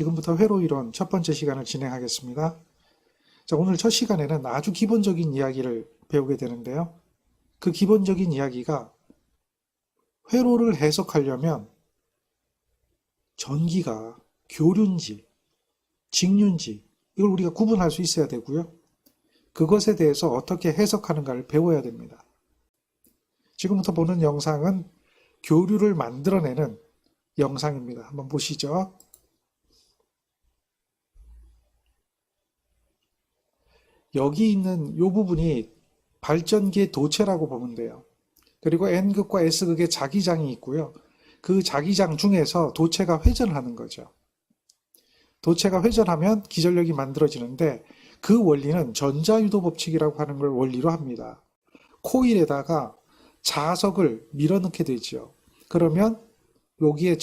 지금부터 회로이론 첫 번째 시간을 진행하겠습니다. 자, 오늘 첫 시간에는 아주 기본적인 이야기를 배우게 되는데요. 그 기본적인 이야기가 회로를 해석하려면 전기가 교류인지 직류인지 이걸 우리가 구분할 수 있어야 되고요. 그것에 대해서 어떻게 해석하는가를 배워야 됩니다. 지금부터 보는 영상은 교류를 만들어내는 영상입니다. 한번 보시죠. 여기 있는 이 부분이 발전기의 도체라고 보면 돼요. 그리고 N극과 S극의 자기장이 있고요. 그 자기장 중에서 도체가 회전하는 거죠. 도체가 회전하면 기전력이 만들어지는데 그 원리는 전자유도 법칙이라고 하는 걸 원리로 합니다. 코일에다가 자석을 밀어넣게 되죠. 그러면 여기에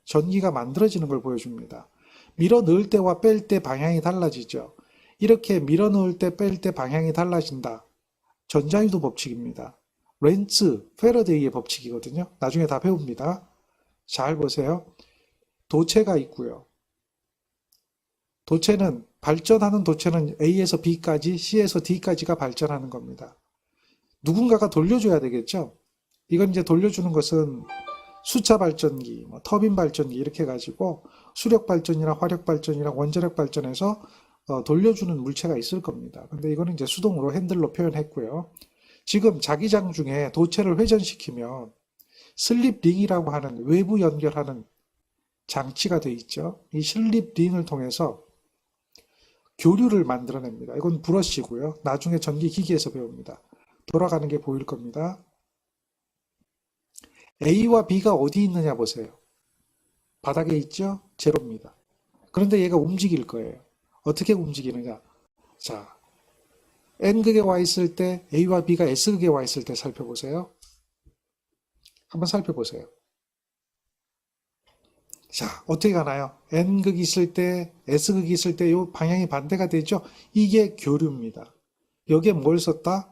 전기가 만들어지는 걸 보여줍니다. 밀어넣을 때와 뺄 때 방향이 달라지죠. 이렇게 밀어넣을 때 뺄 때 방향이 달라진다. 전자유도 법칙입니다. 렌츠, 패러데이의 법칙이거든요. 나중에 다 배웁니다. 잘 보세요. 도체가 있고요. 발전하는 도체는 A에서 B까지, C에서 D까지가 발전하는 겁니다. 누군가가 돌려줘야 되겠죠? 이건 이제 돌려주는 것은 수차 발전기, 터빈 발전기 이렇게 해가지고 수력 발전이나 화력 발전이나 원자력 발전에서 돌려주는 물체가 있을 겁니다. 근데 이거는 이제 수동으로 핸들로 표현했고요. 지금 자기장 중에 도체를 회전시키면 슬립링이라고 하는 외부 연결하는 장치가 되어 있죠. 이 슬립링을 통해서 교류를 만들어냅니다. 이건 브러쉬고요. 나중에 전기기기에서 배웁니다. 돌아가는 게 보일 겁니다. A와 B가 어디 있느냐 보세요. 바닥에 있죠? 제로입니다. 그런데 얘가 움직일 거예요. 어떻게 움직이느냐? 자, N극에 와 있을 때 A와 B가 S극에 와 있을 때 살펴보세요. 한번 살펴보세요. 자, 어떻게 가나요? N극이 있을 때, S극이 있을 때 이 방향이 반대가 되죠? 이게 교류입니다. 여기에 뭘 썼다?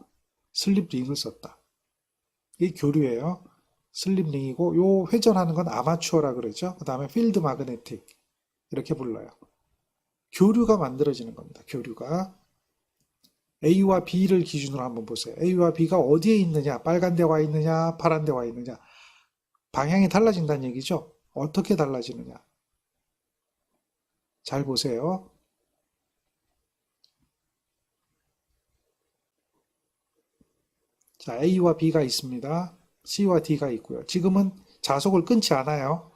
슬립링을 썼다. 이게 교류예요. 슬립링이고 요 회전하는 건 아마추어라 그러죠. 그 다음에 필드 마그네틱 이렇게 불러요. 교류가 만들어지는 겁니다. 교류가. A와 B를 기준으로 한번 보세요. A와 B가 어디에 있느냐? 빨간 데 와 있느냐? 파란 데 와 있느냐? 방향이 달라진다는 얘기죠. 어떻게 달라지느냐? 잘 보세요. 자, A와 B가 있습니다. C와 D가 있고요. 지금은 자속을 끊지 않아요.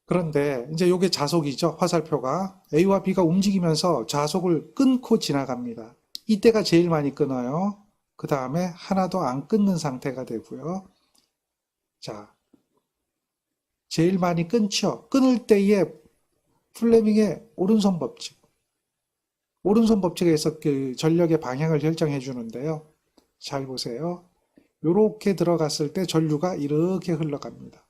그런데 이제 이게 자속이죠. 화살표가. A와 B가 움직이면서 자속을 끊고 지나갑니다. 이때가 제일 많이 끊어요. 그 다음에 하나도 안 끊는 상태가 되고요. 자, 제일 많이 끊죠. 끊을 때에 플레밍의 오른손 법칙. 오른손 법칙에서 그 전력의 방향을 결정해 주는데요. 잘 보세요. 이렇게 들어갔을 때 전류가 이렇게 흘러갑니다.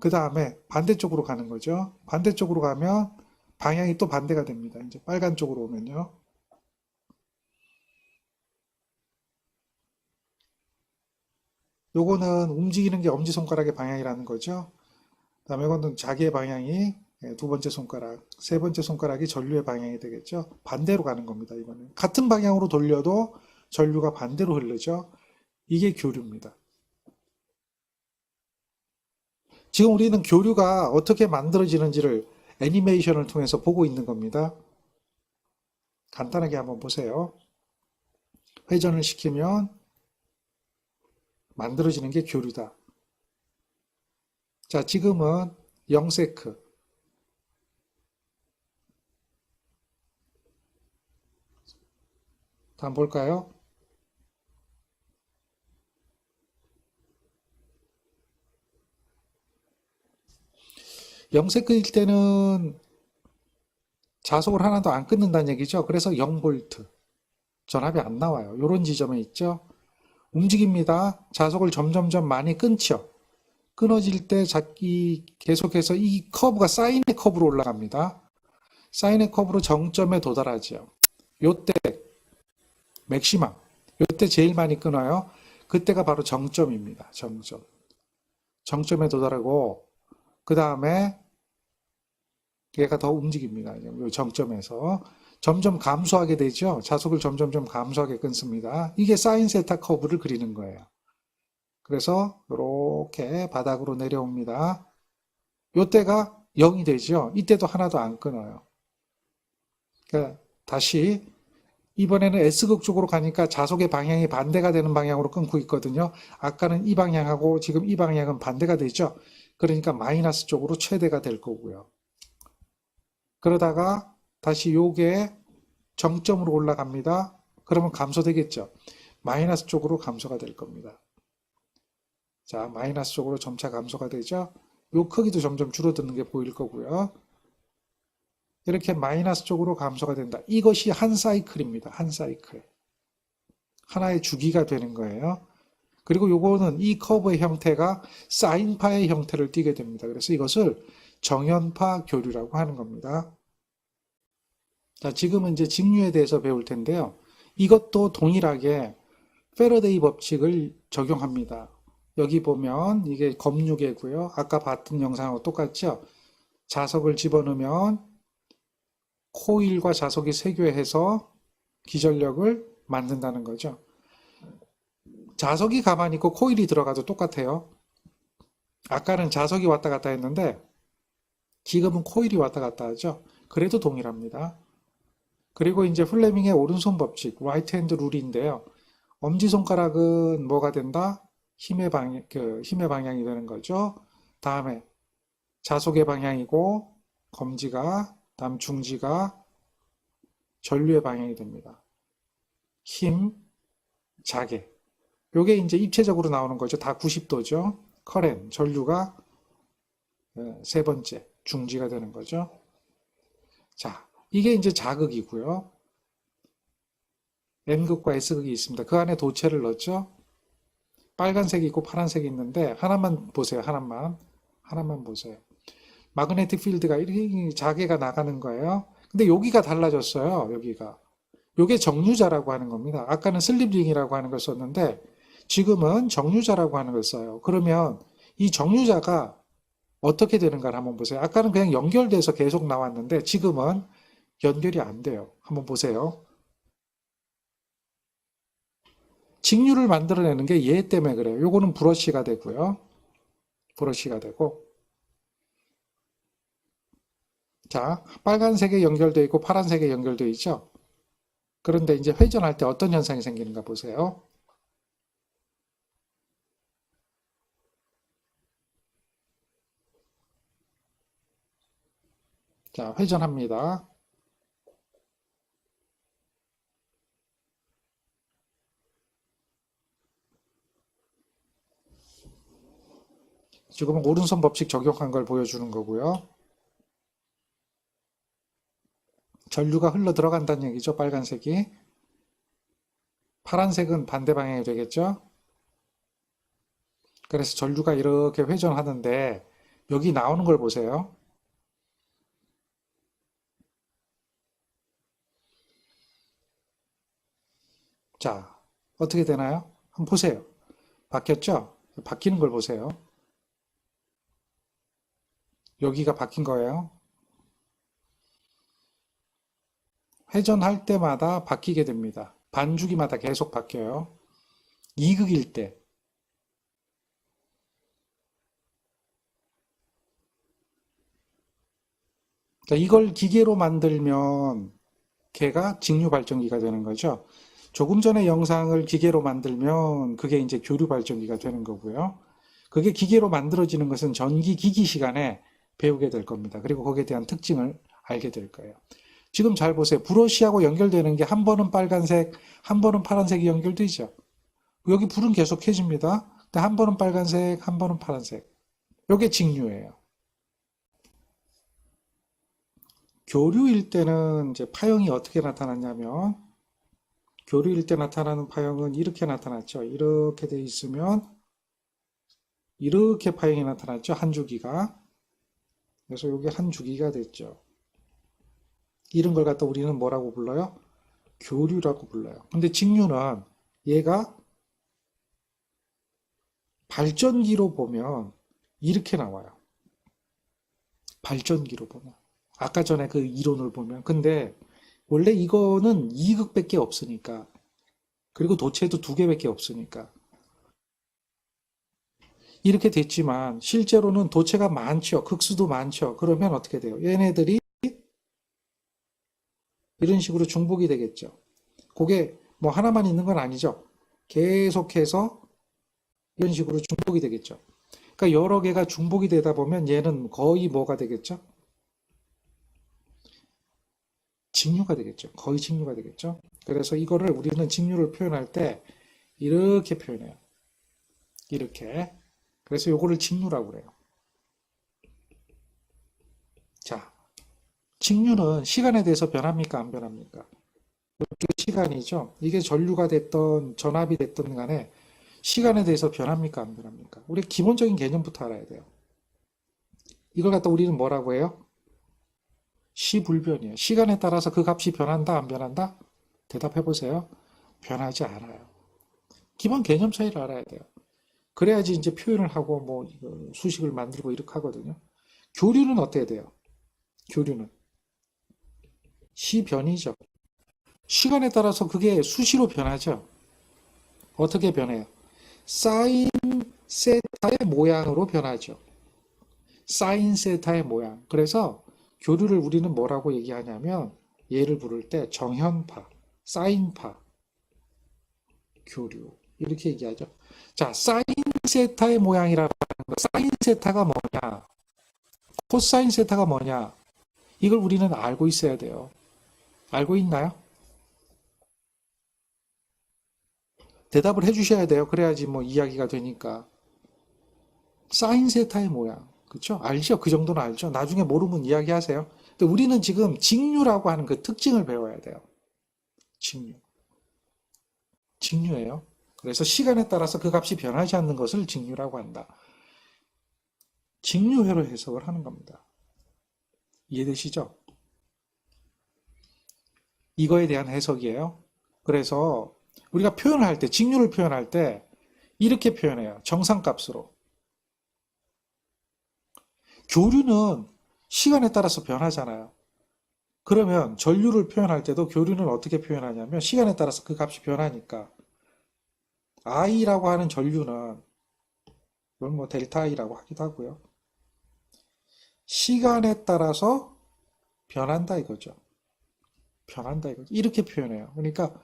그 다음에 반대쪽으로 가는 거죠. 반대쪽으로 가면 방향이 또 반대가 됩니다. 이제 빨간 쪽으로 오면요. 요거는 움직이는 게 엄지손가락의 방향이라는 거죠. 그 다음에 이거는 자기의 방향이 두 번째 손가락, 세 번째 손가락이 전류의 방향이 되겠죠. 반대로 가는 겁니다. 이거는 같은 방향으로 돌려도 전류가 반대로 흐르죠. 이게 교류입니다. 지금 우리는 교류가 어떻게 만들어지는지를 애니메이션을 통해서 보고 있는 겁니다. 간단하게 한번 보세요. 회전을 시키면 만들어지는 게 교류다. 자, 지금은 0세크. 한번 볼까요? 영세크일 때는 자속을 하나도 안 끊는다는 얘기죠. 그래서 0V. 전압이 안 나와요. 이런 지점에 있죠. 움직입니다. 자속을 점점점 많이 끊죠. 끊어질 때 계속해서 이 커브가 사인의 커브로 올라갑니다. 사인의 커브로 정점에 도달하죠. 요때 맥시멈. 요때 제일 많이 끊어요. 그때가 바로 정점입니다. 정점. 정점에 도달하고 그 다음에 얘가 더 움직입니다. 이 정점에서 점점 감소하게 되죠. 자속을 점점점 감소하게 끊습니다. 이게 사인 세타 커브를 그리는 거예요. 그래서 이렇게 바닥으로 내려옵니다. 이때가 0이 되죠. 이때도 하나도 안 끊어요. 그러니까 다시 이번에는 S극 쪽으로 가니까 자속의 방향이 반대가 되는 방향으로 끊고 있거든요. 아까는 이 방향하고 지금 이 방향은 반대가 되죠. 그러니까 마이너스 쪽으로 최대가 될 거고요. 그러다가 다시 요게 정점으로 올라갑니다. 그러면 감소되겠죠. 마이너스 쪽으로 감소가 될 겁니다. 자, 마이너스 쪽으로 점차 감소가 되죠. 요 크기도 점점 줄어드는 게 보일 거고요. 이렇게 마이너스 쪽으로 감소가 된다. 이것이 한 사이클입니다. 한 사이클. 하나의 주기가 되는 거예요. 그리고 요거는 이 커브의 형태가 사인파의 형태를 띠게 됩니다. 그래서 이것을 정연파 교류라고 하는 겁니다. 자, 지금은 이제 직류에 대해서 배울 텐데요. 이것도 동일하게 패러데이 법칙을 적용합니다. 여기 보면 이게 검유계고요. 아까 봤던 영상하고 똑같죠? 자석을 집어넣으면 코일과 자석이 세교해서 기전력을 만든다는 거죠. 자석이 가만히 있고 코일이 들어가도 똑같아요. 아까는 자석이 왔다 갔다 했는데 지금은 코일이 왔다 갔다 하죠. 그래도 동일합니다. 그리고 이제 플레밍의 오른손 법칙, 라이트 핸드 룰인데요. 엄지손가락은 뭐가 된다? 힘의 방향이 되는 거죠. 다음에 자속의 방향이고 검지가, 다음 중지가 전류의 방향이 됩니다. 힘, 자계. 요게 이제 입체적으로 나오는 거죠. 다 90도죠. 커렌, 전류가 세 번째, 중지가 되는 거죠. 자, 이게 이제 자극이고요. N극과 S극이 있습니다. 그 안에 도체를 넣었죠. 빨간색이 있고 파란색이 있는데 하나만 보세요. 하나만 보세요. 마그네틱 필드가 이렇게 자개가 나가는 거예요. 근데 여기가 달라졌어요. 여기가. 요게 정류자라고 하는 겁니다. 아까는 슬립링이라고 하는 걸 썼는데 지금은 정류자라고 하는 걸 써요. 그러면 이 정류자가 어떻게 되는가를 한번 보세요. 아까는 그냥 연결돼서 계속 나왔는데 지금은 연결이 안 돼요. 한번 보세요. 직류를 만들어내는 게 얘 때문에 그래요. 요거는 브러쉬가 되고요. 브러쉬가 되고. 자, 빨간색에 연결되어 있고 파란색에 연결되어 있죠. 그런데 이제 회전할 때 어떤 현상이 생기는가 보세요. 자, 회전합니다. 지금은 오른손 법칙 적용한 걸 보여주는 거고요. 전류가 흘러 들어간다는 얘기죠. 빨간색이. 파란색은 반대 방향이 되겠죠. 그래서 전류가 이렇게 회전하는데 여기 나오는 걸 보세요. 자, 어떻게 되나요? 한번 보세요. 바뀌었죠? 바뀌는 걸 보세요. 여기가 바뀐 거예요. 회전할 때마다 바뀌게 됩니다. 반주기마다 계속 바뀌어요. 이극일 때. 자, 이걸 기계로 만들면 걔가 직류 발전기가 되는 거죠. 조금 전에 영상을 기계로 만들면 그게 이제 교류 발전기가 되는 거고요. 그게 기계로 만들어지는 것은 전기 기기 시간에 배우게 될 겁니다. 그리고 거기에 대한 특징을 알게 될 거예요. 지금 잘 보세요. 브러쉬하고 연결되는 게 한 번은 빨간색, 한 번은 파란색이 연결되죠. 여기 불은 계속 켜집니다. 근데 한 번은 빨간색, 한 번은 파란색. 이게 직류예요. 교류일 때는 이제 파형이 어떻게 나타났냐면 교류일 때 나타나는 파형은 이렇게 나타났죠. 이렇게 돼 있으면 이렇게 파형이 나타났죠. 한 주기가. 그래서 이게 한 주기가 됐죠. 이런 걸 갖다 우리는 뭐라고 불러요? 교류라고 불러요. 근데 직류는 얘가 발전기로 보면 이렇게 나와요. 발전기로 보면. 아까 전에 그 이론을 보면. 근데 원래 이거는 2극밖에 없으니까. 그리고 도체도 2개밖에 없으니까. 이렇게 됐지만 실제로는 도체가 많죠. 극수도 많죠. 그러면 어떻게 돼요? 얘네들이 이런 식으로 중복이 되겠죠. 그게 뭐 하나만 있는 건 아니죠. 계속해서 이런 식으로 중복이 되겠죠. 그러니까 여러 개가 중복이 되다 보면 얘는 거의 뭐가 되겠죠? 직류가 되겠죠. 거의 직류가 되겠죠. 그래서 이거를 우리는 직류를 표현할 때 이렇게 표현해요. 이렇게. 그래서 요거를 직류라고 그래요. 자, 직류는 시간에 대해서 변합니까? 안 변합니까? 이게 시간이죠. 이게 전류가 됐던 전압이 됐던 간에 시간에 대해서 변합니까? 안 변합니까? 우리 기본적인 개념부터 알아야 돼요. 이걸 갖다 우리는 뭐라고 해요? 시불변이에요. 시간에 따라서 그 값이 변한다, 안 변한다? 대답해 보세요. 변하지 않아요. 기본 개념 차이를 알아야 돼요. 그래야지 이제 표현을 하고 뭐 수식을 만들고 이렇게 하거든요. 교류는 어때야 돼요? 교류는 시변이죠. 시간에 따라서 그게 수시로 변하죠. 어떻게 변해요? 사인 세타의 모양으로 변하죠. 사인 세타의 모양. 그래서 교류를 우리는 뭐라고 얘기하냐면 얘를 부를 때 정현파, 사인파, 교류 이렇게 얘기하죠. 자, 사인 세타의 모양이라고 하는 거. 사인 세타가 뭐냐? 코사인 세타가 뭐냐? 이걸 우리는 알고 있어야 돼요. 알고 있나요? 대답을 해주셔야 돼요. 그래야지 뭐 이야기가 되니까. 사인 세타의 모양. 그렇죠? 알죠? 그 정도는 알죠? 나중에 모르면 이야기하세요. 근데 우리는 지금 직류라고 하는 그 특징을 배워야 돼요. 직류. 직류예요. 그래서 시간에 따라서 그 값이 변하지 않는 것을 직류라고 한다. 직류회로 해석을 하는 겁니다. 이해되시죠? 이거에 대한 해석이에요. 그래서 우리가 표현을 할 때, 직류를 표현할 때 이렇게 표현해요. 정상값으로. 교류는 시간에 따라서 변하잖아요. 그러면 전류를 표현할 때도 교류는 어떻게 표현하냐면 시간에 따라서 그 값이 변하니까 I라고 하는 전류는 이건 뭐 델타 I라고 하기도 하고요. 시간에 따라서 변한다 이거죠. 변한다 이거죠. 이렇게 표현해요. 그러니까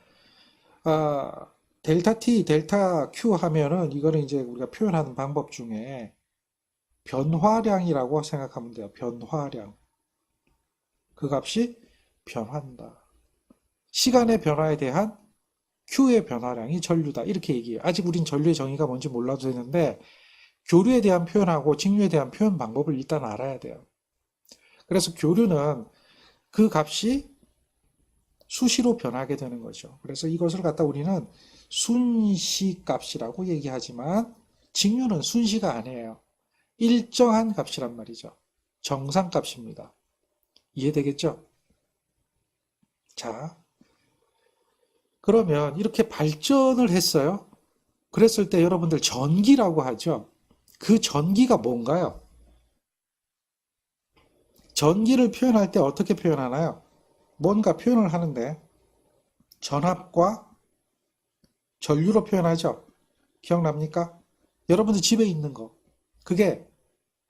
델타 T, 델타 Q 하면은 이거는 이제 우리가 표현하는 방법 중에 변화량이라고 생각하면 돼요. 변화량. 그 값이 변한다. 시간의 변화에 대한 Q의 변화량이 전류다. 이렇게 얘기해요. 아직 우린 전류의 정의가 뭔지 몰라도 되는데 교류에 대한 표현하고 직류에 대한 표현 방법을 일단 알아야 돼요. 그래서 교류는 그 값이 수시로 변하게 되는 거죠. 그래서 이것을 갖다 우리는 순시 값이라고 얘기하지만 직류는 순시가 아니에요. 일정한 값이란 말이죠. 정상값입니다. 이해되겠죠? 자, 그러면 이렇게 발전을 했어요. 그랬을 때 여러분들 전기라고 하죠. 그 전기가 뭔가요? 전기를 표현할 때 어떻게 표현하나요? 뭔가 표현을 하는데 전압과 전류로 표현하죠. 기억납니까? 여러분들 집에 있는 거. 그게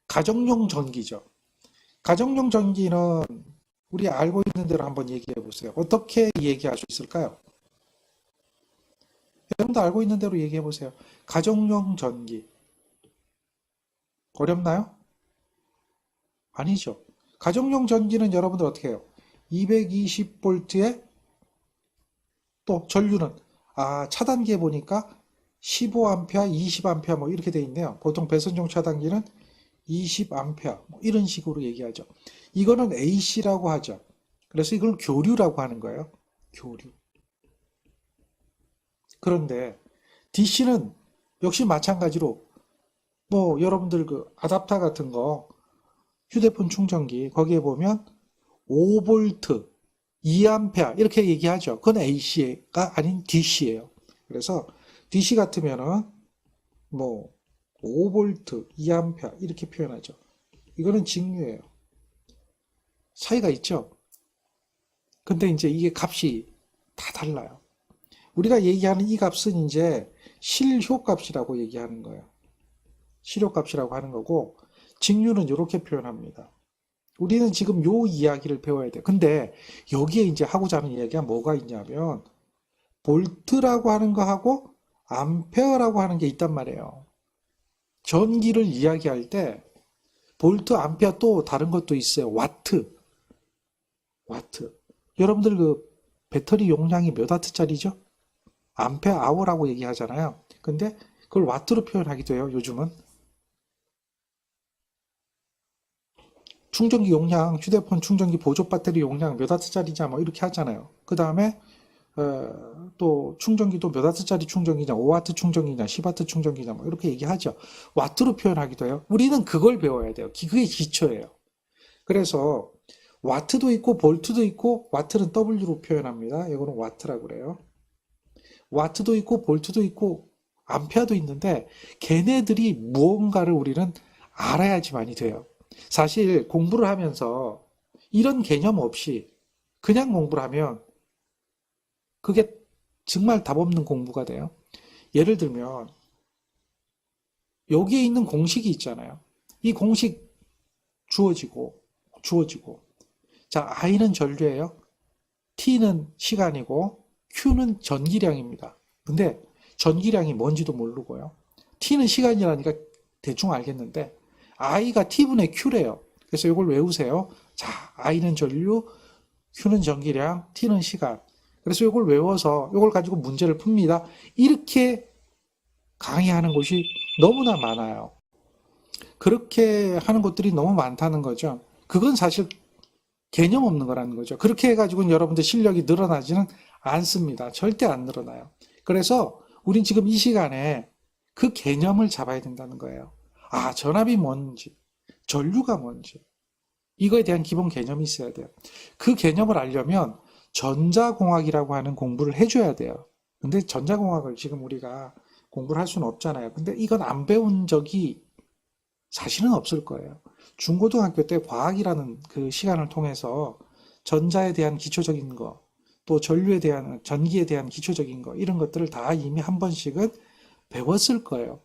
가정용 전기죠. 가정용 전기는 우리 알고 있는 대로 한번 얘기해 보세요. 어떻게 얘기할 수 있을까요? 여러분도 알고 있는 대로 얘기해 보세요. 가정용 전기. 어렵나요? 아니죠. 가정용 전기는 여러분들 어떻게 해요? 220V에 또 전류는 차단기에 보니까 15A, 20A 뭐 이렇게 돼 있네요. 보통 배선용 차단기는 20A 뭐 이런 식으로 얘기하죠. 이거는 AC라고 하죠. 그래서 이걸 교류라고 하는 거예요. 교류. 그런데 DC는 역시 마찬가지로 뭐 여러분들 그 아답터 같은 거 휴대폰 충전기 거기에 보면 5V, 2A 이렇게 얘기하죠. 그건 AC가 아닌 DC예요. 그래서 DC 같으면은 뭐 5V, 2A 이렇게 표현하죠. 이거는 직류예요. 차이가 있죠. 근데 이제 이게 값이 다 달라요. 우리가 얘기하는 이 값은 이제 실효값이라고 얘기하는 거예요. 실효값이라고 하는 거고, 직류는 이렇게 표현합니다. 우리는 지금 요 이야기를 배워야 돼요. 근데 여기에 이제 하고자 하는 이야기가 뭐가 있냐면, 볼트라고 하는 거하고 암페어라고 하는 게 있단 말이에요. 전기를 이야기할 때 볼트, 암페어 또 다른 것도 있어요. 와트. 여러분들 그 배터리 용량이 몇 와트짜리죠? 암페어 아워라고 얘기하잖아요. 근데 그걸 와트로 표현하기도 해요, 요즘은. 충전기 용량, 휴대폰 충전기 보조 배터리 용량 몇 와트짜리냐 뭐 이렇게 하잖아요. 그 다음에 또 충전기도 몇 와트짜리 충전기냐, 5와트 충전기냐, 10와트 충전기냐 뭐 이렇게 얘기하죠. 와트로 표현하기도 해요. 우리는 그걸 배워야 돼요. 그게 기초예요. 그래서 와트도 있고 볼트도 있고, 와트는 W로 표현합니다. 이거는 와트라고 그래요. 와트도 있고 볼트도 있고 암페어도 있는데, 걔네들이 무언가를 우리는 알아야지만이 돼요. 사실 공부를 하면서 이런 개념 없이 그냥 공부를 하면 그게 정말 답 없는 공부가 돼요. 예를 들면 여기에 있는 공식이 있잖아요. 이 공식 주어지고 자, I는 전류예요. T는 시간이고 Q는 전기량입니다. 근데 전기량이 뭔지도 모르고요. T는 시간이라니까 대충 알겠는데 I가 T분의 Q래요. 그래서 이걸 외우세요. 자, I는 전류, Q는 전기량, T는 시간. 그래서 이걸 외워서 이걸 가지고 문제를 풉니다. 이렇게 강의하는 곳이 너무나 많아요. 그렇게 하는 곳들이 너무 많다는 거죠. 그건 사실 개념 없는 거라는 거죠. 그렇게 해가지고는 여러분들 실력이 늘어나지는 않습니다. 절대 안 늘어나요. 그래서 우린 지금 이 시간에 그 개념을 잡아야 된다는 거예요. 아, 전압이 뭔지, 전류가 뭔지, 이거에 대한 기본 개념이 있어야 돼요. 그 개념을 알려면 전자공학이라고 하는 공부를 해줘야 돼요. 근데 전자공학을 지금 우리가 공부를 할 수는 없잖아요. 근데 이건 안 배운 적이 사실은 없을 거예요. 중고등학교 때 과학이라는 그 시간을 통해서 전자에 대한 기초적인 거, 또 전류에 대한, 전기에 대한 기초적인 거, 이런 것들을 다 이미 한 번씩은 배웠을 거예요.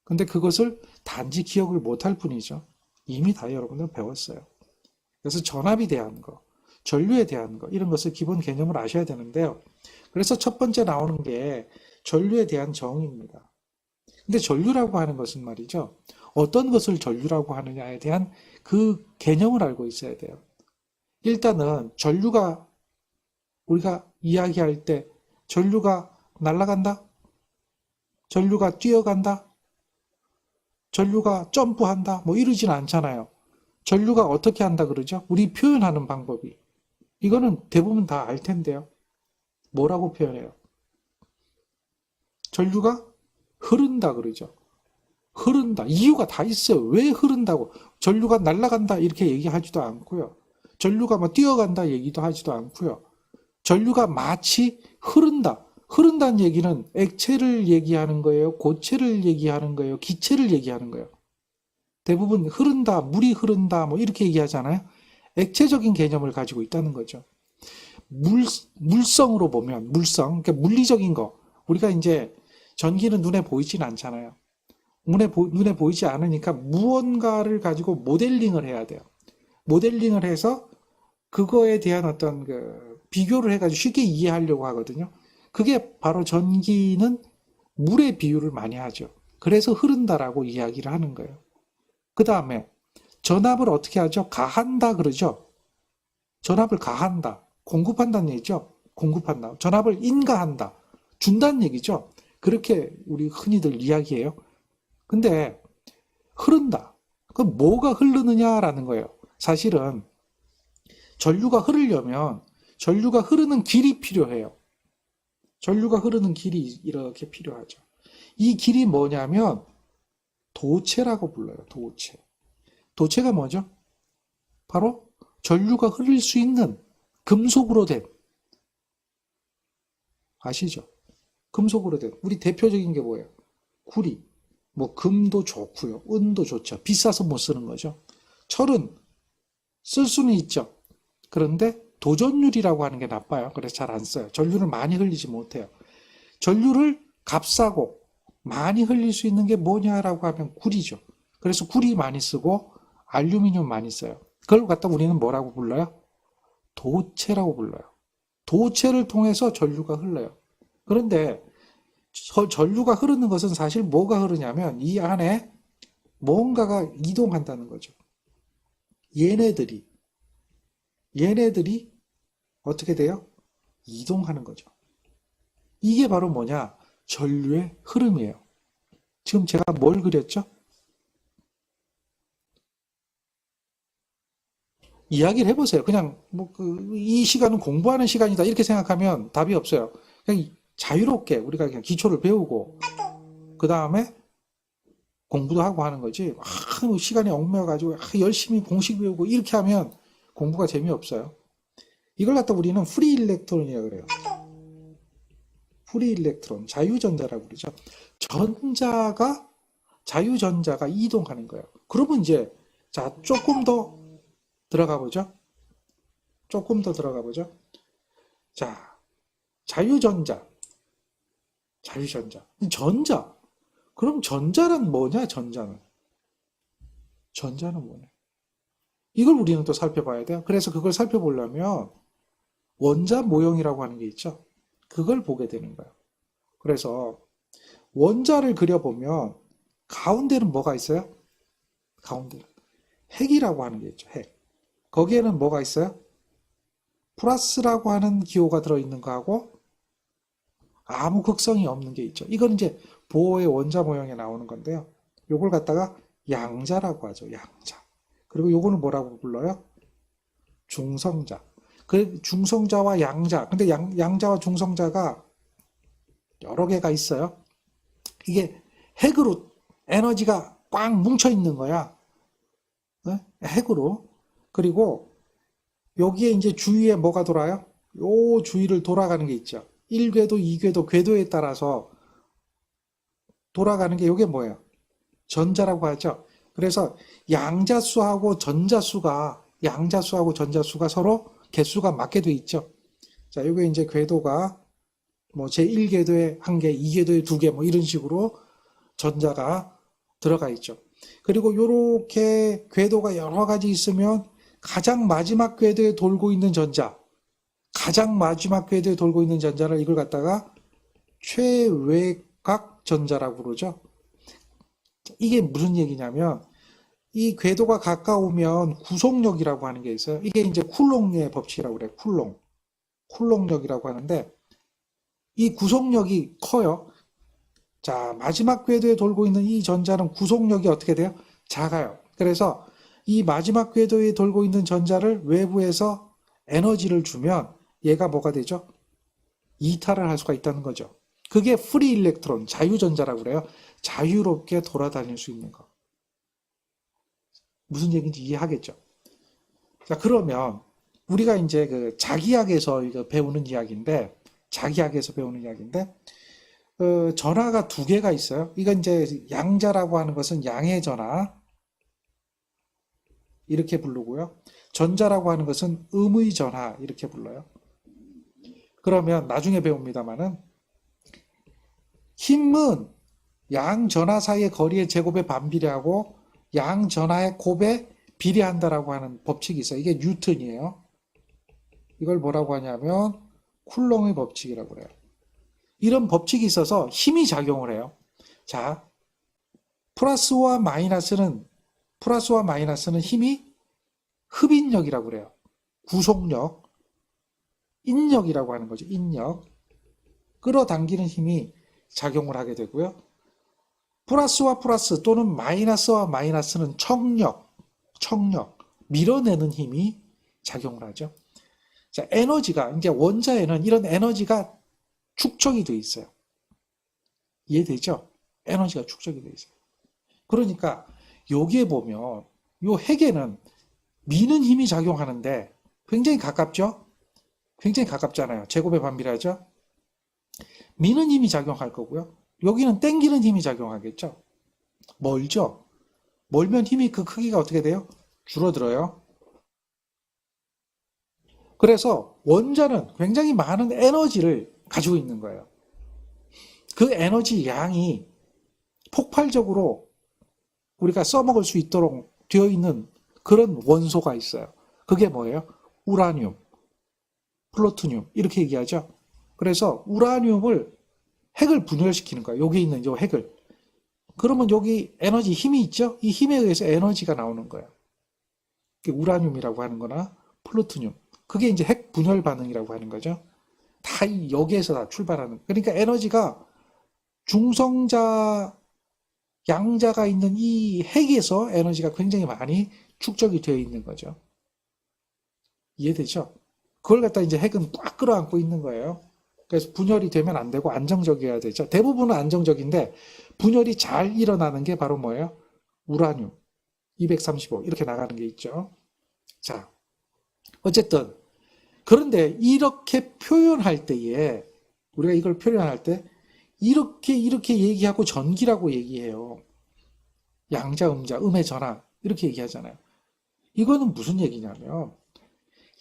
근데 그것을 단지 기억을 못할 뿐이죠. 이미 다 여러분들 배웠어요. 그래서 전압에 대한 거, 전류에 대한 거, 이런 것을 기본 개념을 아셔야 되는데요. 그래서 첫 번째 나오는 게 전류에 대한 정의입니다. 근데 전류라고 하는 것은 말이죠. 어떤 것을 전류라고 하느냐에 대한 그 개념을 알고 있어야 돼요. 일단은 전류가 우리가 이야기할 때 전류가 날아간다? 전류가 뛰어간다? 전류가 점프한다? 뭐 이러진 않잖아요. 전류가 어떻게 한다 그러죠? 우리 표현하는 방법이. 이거는 대부분 다 알 텐데요. 뭐라고 표현해요? 전류가 흐른다 그러죠. 흐른다. 이유가 다 있어요. 왜 흐른다고. 전류가 날아간다 이렇게 얘기하지도 않고요. 전류가 뭐 뛰어간다 얘기도 하지도 않고요. 전류가 마치 흐른다. 흐른다는 얘기는 액체를 얘기하는 거예요. 고체를 얘기하는 거예요. 기체를 얘기하는 거예요. 대부분 흐른다, 물이 흐른다, 뭐 이렇게 얘기하잖아요. 액체적인 개념을 가지고 있다는 거죠. 물성으로 보면, 물성, 그러니까 물리적인 거. 우리가 이제 전기는 눈에 보이진 않잖아요. 눈에 보이지 않으니까 무언가를 가지고 모델링을 해야 돼요. 모델링을 해서 그거에 대한 어떤 그 비교를 해가지고 쉽게 이해하려고 하거든요. 그게 바로 전기는 물의 비유를 많이 하죠. 그래서 흐른다라고 이야기를 하는 거예요. 그 다음에 전압을 어떻게 하죠? 가한다 그러죠. 전압을 가한다. 공급한다는 얘기죠. 공급한다. 전압을 인가한다. 준다는 얘기죠. 그렇게 우리 흔히들 이야기해요. 근데 흐른다. 그럼 뭐가 흐르느냐라는 거예요. 사실은 전류가 흐르려면 전류가 흐르는 길이 필요해요. 전류가 흐르는 길이 이렇게 필요하죠. 이 길이 뭐냐면 도체라고 불러요. 도체. 도체가 뭐죠? 바로 전류가 흐를 수 있는 금속으로 된, 아시죠? 금속으로 된 우리 대표적인 게 뭐예요? 구리. 뭐 금도 좋고요. 은도 좋죠. 비싸서 못 쓰는 거죠. 철은 쓸 수는 있죠. 그런데 도전율이라고 하는 게 나빠요. 그래서 잘 안 써요. 전류를 많이 흘리지 못해요. 전류를 값싸고 많이 흘릴 수 있는 게 뭐냐라고 하면 구리죠. 그래서 구리 많이 쓰고 알루미늄 많이 써요. 그걸 갖다 우리는 뭐라고 불러요? 도체라고 불러요. 도체를 통해서 전류가 흘러요. 그런데 전류가 흐르는 것은 사실 뭐가 흐르냐면 이 안에 뭔가가 이동한다는 거죠. 얘네들이 어떻게 돼요? 이동하는 거죠. 이게 바로 뭐냐? 전류의 흐름이에요. 지금 제가 뭘 그렸죠? 이야기를 해보세요. 그냥 이 시간은 공부하는 시간이다 이렇게 생각하면 답이 없어요. 그냥 자유롭게 우리가 그냥 기초를 배우고 그 다음에 공부도 하고 하는 거지. 시간에 얽매여가지고 열심히 공식 배우고 이렇게 하면 공부가 재미없어요. 이걸 갖다 우리는 프리 일렉트론이라고 그래요. 프리 일렉트론, 자유전자라고 그러죠. 자유전자가 이동하는 거예요. 그러면 이제, 자, 조금 더 들어가 보죠. 자, 자유전자. 전자. 그럼 전자는 뭐냐, 전자는 뭐냐. 이걸 우리는 또 살펴봐야 돼요. 그래서 그걸 살펴보려면 원자 모형이라고 하는 게 있죠. 그걸 보게 되는 거예요. 그래서 원자를 그려보면 가운데는 뭐가 있어요? 가운데는 핵이라고 하는 게 있죠. 핵. 거기에는 뭐가 있어요? 플러스라고 하는 기호가 들어있는 거하고 아무 극성이 없는 게 있죠. 이건 이제 보호의 원자 모형에 나오는 건데요. 요걸 갖다가 양자라고 하죠. 양자. 그리고 요거는 뭐라고 불러요? 중성자. 그 중성자와 양자. 근데 양자와 중성자가 여러 개가 있어요. 이게 핵으로 에너지가 꽉 뭉쳐 있는 거야. 네? 핵으로. 그리고 여기에 이제 주위에 뭐가 돌아요? 요 주위를 돌아가는 게 있죠. 1궤도, 2궤도, 궤도에 따라서 돌아가는 게 이게 뭐예요? 전자라고 하죠. 그래서 양자수하고 전자수가 서로 개수가 맞게 돼 있죠. 자, 이게 이제 궤도가 뭐 제1궤도에 1개, 2궤도에 2개 뭐 이런 식으로 전자가 들어가 있죠. 그리고 이렇게 궤도가 여러 가지 있으면 가장 마지막 궤도에 돌고 있는 전자를 이걸 갖다가 최외곽 전자라고 그러죠. 이게 무슨 얘기냐면 이 궤도가 가까우면 구속력이라고 하는 게 있어요. 이게 이제 쿨롱의 법칙이라고 그래요. 쿨롱력이라고 하는데 이 구속력이 커요. 자, 마지막 궤도에 돌고 있는 이 전자는 구속력이 어떻게 돼요? 작아요. 그래서 이 마지막 궤도에 돌고 있는 전자를 외부에서 에너지를 주면 얘가 뭐가 되죠? 이탈을 할 수가 있다는 거죠. 그게 프리 일렉트론, 자유전자라고 그래요. 자유롭게 돌아다닐 수 있는 거. 무슨 얘기인지 이해하겠죠? 자, 그러면 우리가 이제 그 자기학에서 이거 배우는 이야기인데, 전하가 두 개가 있어요. 이건 이제 양자라고 하는 것은 양의 전하 이렇게 부르고요. 전자라고 하는 것은 음의 전하 이렇게 불러요. 그러면 나중에 배웁니다만은 힘은 양 전하 사이의 거리의 제곱에 반비례하고 양 전하의 곱에 비례한다라고 하는 법칙이 있어요. 이게 뉴턴이에요. 이걸 뭐라고 하냐면 쿨롱의 법칙이라고 그래요. 이런 법칙이 있어서 힘이 작용을 해요. 자, 플러스와 마이너스는 힘이 흡인력이라고 그래요. 구속력, 인력이라고 하는 거죠. 인력. 끌어당기는 힘이 작용을 하게 되고요. 플러스와 플러스 또는 마이너스와 마이너스는 청력, 밀어내는 힘이 작용을 하죠. 자, 에너지가, 이제 원자에는 이런 에너지가 축적이 돼 있어요. 이해되죠? 에너지가 축적이 돼 있어요. 그러니까 여기에 보면 요 핵에는 미는 힘이 작용하는데 굉장히 가깝죠? 굉장히 가깝잖아요. 제곱에 반비례하죠? 미는 힘이 작용할 거고요. 여기는 땡기는 힘이 작용하겠죠? 멀죠? 멀면 힘이 그 크기가 어떻게 돼요? 줄어들어요. 그래서 원자는 굉장히 많은 에너지를 가지고 있는 거예요. 그 에너지 양이 폭발적으로 우리가 써먹을 수 있도록 되어 있는 그런 원소가 있어요. 그게 뭐예요? 우라늄, 플루토늄 이렇게 얘기하죠. 그래서 우라늄을 핵을 분열시키는 거예요. 여기 있는 이 핵을. 그러면 여기 에너지 힘이 있죠? 이 힘에 의해서 에너지가 나오는 거예요. 우라늄이라고 하는 거나 플루토늄. 그게 이제 핵 분열 반응이라고 하는 거죠. 다 여기에서 다 출발하는. 그러니까 에너지가 중성자, 양자가 있는 이 핵에서 에너지가 굉장히 많이 축적이 되어 있는 거죠. 이해되죠? 그걸 갖다 이제 핵은 꽉 끌어안고 있는 거예요. 그래서 분열이 되면 안 되고 안정적이어야 되죠. 대부분은 안정적인데 분열이 잘 일어나는 게 바로 뭐예요? 우라늄 235 이렇게 나가는 게 있죠. 자, 어쨌든 그런데 이렇게 표현할 때에 우리가 이걸 표현할 때 이렇게 얘기하고 전기라고 얘기해요. 양자, 음자, 음의 전하 이렇게 얘기하잖아요. 이거는 무슨 얘기냐면